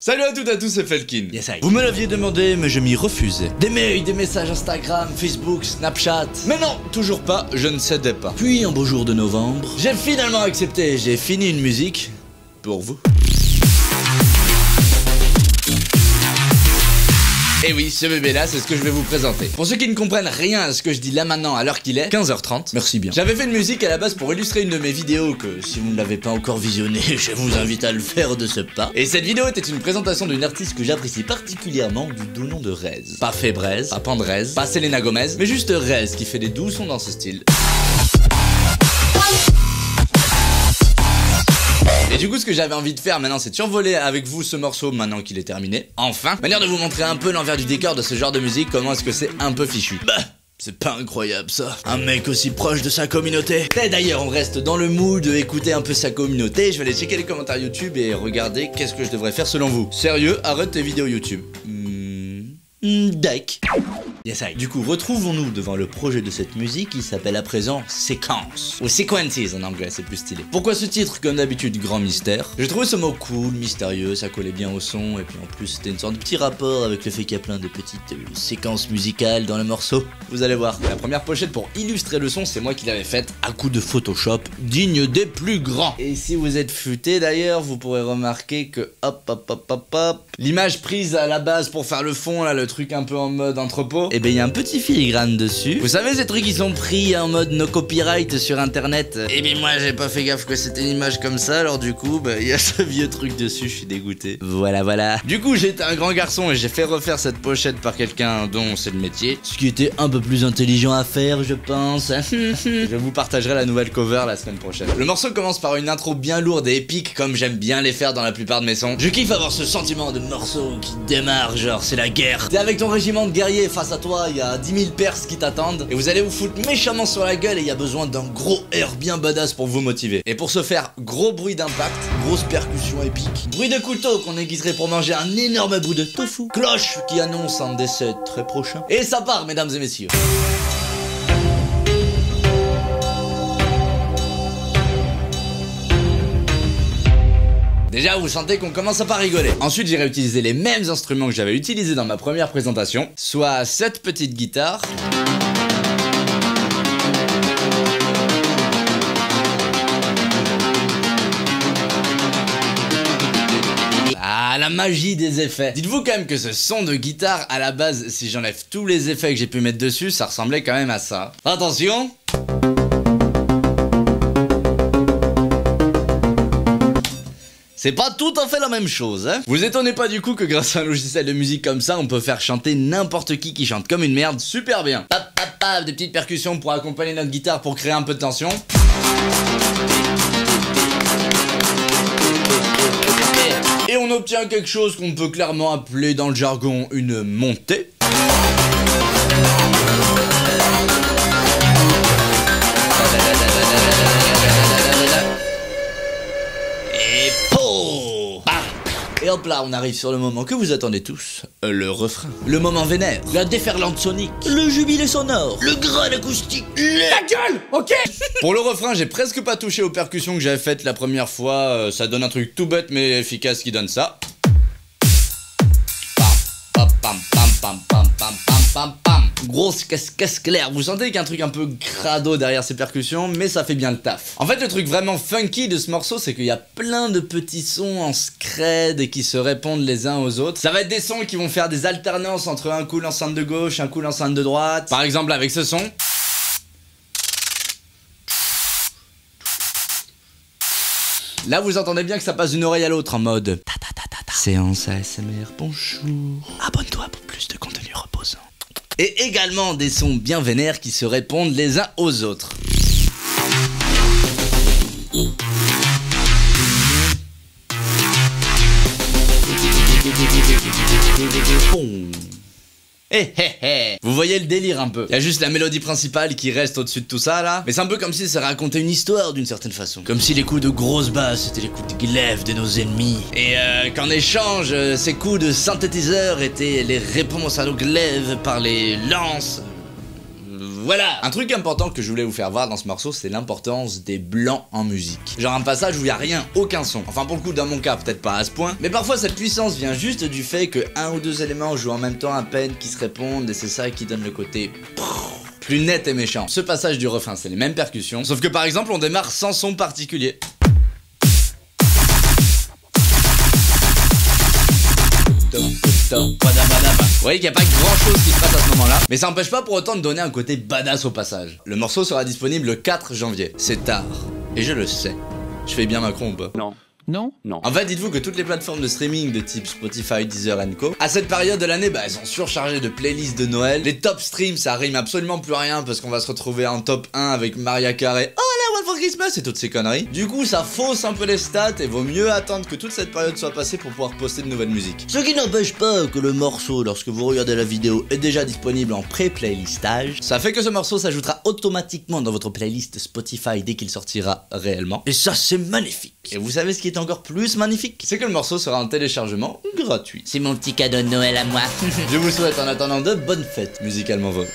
Salut à toutes et à tous, c'est Felkin. Yes, vous me l'aviez demandé, mais je m'y refusais. Des mails, des messages Instagram, Facebook, Snapchat. Mais non, toujours pas, je ne cédais pas. Puis un beau jour de novembre, j'ai finalement accepté, j'ai fini une musique pour vous. Et oui, ce bébé là, c'est ce que je vais vous présenter. Pour ceux qui ne comprennent rien à ce que je dis là maintenant à l'heure qu'il est 15h30, merci bien. J'avais fait une musique à la base pour illustrer une de mes vidéos que si vous ne l'avez pas encore visionnée, je vous invite à le faire de ce pas. Et cette vidéo était une présentation d'une artiste que j'apprécie particulièrement du doux nom de Rez. Pas Fébrez, pas Pandrez, pas Selena Gomez, mais juste Rez qui fait des doux sons dans ce style. Et du coup, ce que j'avais envie de faire maintenant, c'est de survoler avec vous ce morceau maintenant qu'il est terminé. Enfin, manière de vous montrer un peu l'envers du décor de ce genre de musique, comment est-ce que c'est un peu fichu. Bah, c'est pas incroyable ça. Un mec aussi proche de sa communauté. Et d'ailleurs, on reste dans le mood de écouter un peu sa communauté. Je vais aller checker les commentaires YouTube et regarder qu'est-ce que je devrais faire selon vous. Sérieux, arrête tes vidéos YouTube. Deck. Yes, I. Du coup, retrouvons-nous devant le projet de cette musique qui s'appelle à présent Séquence. Ou Sequences en anglais, c'est plus stylé. Pourquoi ce titre? Comme d'habitude, grand mystère. J'ai trouvé ce mot cool, mystérieux, ça collait bien au son, et puis en plus c'était une sorte de petit rapport avec le fait qu'il y a plein de petites séquences musicales dans le morceau. Vous allez voir. La première pochette pour illustrer le son, c'est moi qui l'avais faite à coup de Photoshop, digne des plus grands. Et si vous êtes futé d'ailleurs, vous pourrez remarquer que hop, l'image prise à la base pour faire le fond, là, le truc un peu en mode entrepôt, et ben il y a un petit filigrane dessus. Vous savez ces trucs qui sont pris en mode no copyright sur internet? Et bien moi j'ai pas fait gaffe que c'était une image comme ça, alors du coup bah il y a ce vieux truc dessus, je suis dégoûté. Voilà. Du coup j'étais un grand garçon et j'ai fait refaire cette pochette par quelqu'un dont c'est le métier. Ce qui était un peu plus intelligent à faire, je pense. Je vous partagerai la nouvelle cover la semaine prochaine. Le morceau commence par une intro bien lourde et épique comme j'aime bien les faire dans la plupart de mes sons. Je kiffe avoir ce sentiment de morceau qui démarre, genre c'est la guerre. T'es avec ton régiment de guerriers, face à toi il y a 10 000 Perses qui t'attendent et vous allez vous foutre méchamment sur la gueule et il y a besoin d'un gros air bien badass pour vous motiver. Et pour ce faire, gros bruit d'impact, grosse percussion épique, bruit de couteau qu'on aiguiserait pour manger un énorme bout de tofu, cloche qui annonce un décès très prochain. Et ça part, mesdames et messieurs. Déjà vous sentez qu'on commence à pas rigoler. Ensuite j'irai utiliser les mêmes instruments que j'avais utilisés dans ma première présentation, soit cette petite guitare, ah, la magie des effets. Dites-vous quand même que ce son de guitare à la base, si j'enlève tous les effets que j'ai pu mettre dessus, ça ressemblait quand même à ça. Attention. C'est pas tout à fait la même chose, hein. Vous étonnez pas du coup que grâce à un logiciel de musique comme ça, on peut faire chanter n'importe qui chante comme une merde super bien. Des petites percussions pour accompagner notre guitare pour créer un peu de tension. Et on obtient quelque chose qu'on peut clairement appeler dans le jargon une montée. Et hop là, on arrive sur le moment que vous attendez tous, le refrain. Le moment vénère, la déferlante sonique, le jubilé sonore, le grain acoustique, ta gueule, ok. Pour le refrain, j'ai presque pas touché aux percussions que j'avais faites la première fois, ça donne un truc tout bête mais efficace qui donne ça. Pam. Grosse caisse claire, vous sentez qu'il y a un truc un peu crado derrière ces percussions, mais ça fait bien le taf. En fait, le truc vraiment funky de ce morceau, c'est qu'il y a plein de petits sons en scred et qui se répondent les uns aux autres. Ça va être des sons qui vont faire des alternances entre un coup l'enceinte de gauche, un coup l'enceinte de droite. Par exemple, avec ce son. Là, vous entendez bien que ça passe d'une oreille à l'autre en mode séance ASMR, bonjour. Abonne-toi pour plus de contenu reposant. Et également des sons bien vénères qui se répondent les uns aux autres. Vous voyez le délire un peu. Il y a juste la mélodie principale qui reste au-dessus de tout ça là. Mais c'est un peu comme si ça racontait une histoire d'une certaine façon. Comme si les coups de grosse basse étaient les coups de glaive de nos ennemis. Et qu'en échange, ces coups de synthétiseur étaient les réponses à nos glaives par les lances. Voilà. Un truc important que je voulais vous faire voir dans ce morceau, c'est l'importance des blancs en musique. Genre un passage où il y a rien, aucun son. Enfin pour le coup dans mon cas peut-être pas à ce point, mais parfois cette puissance vient juste du fait que un ou deux éléments jouent en même temps à peine, qui se répondent, et c'est ça qui donne le côté plus net et méchant. Ce passage du refrain, c'est les mêmes percussions, sauf que par exemple on démarre sans son particulier. Vous voyez qu'il n'y a pas grand chose qui se passe à ce moment-là, mais ça n'empêche pas pour autant de donner un côté badass au passage. Le morceau sera disponible le 4 janvier. C'est tard, et je le sais. Je fais bien Macron ou pas? Non. Non. Non. En fait, dites-vous que toutes les plateformes de streaming de type Spotify, Deezer &Co, à cette période de l'année, elles sont surchargées de playlists de Noël. Les top streams, ça rime absolument plus rien parce qu'on va se retrouver en top 1 avec Mariah Carey. Oh la One for Christmas et toutes ces conneries. Du coup, ça fausse un peu les stats et vaut mieux attendre que toute cette période soit passée pour pouvoir poster de nouvelles musiques. Ce qui n'empêche pas que le morceau, lorsque vous regardez la vidéo, est déjà disponible en pré-playlistage. Ça fait que ce morceau s'ajoutera automatiquement dans votre playlist Spotify dès qu'il sortira réellement. Et ça, c'est magnifique. Et vous savez ce qui est encore plus magnifique? C'est que le morceau sera en téléchargement gratuit. C'est mon petit cadeau de Noël à moi. Je vous souhaite en attendant de bonnes fêtes musicalement vôtres.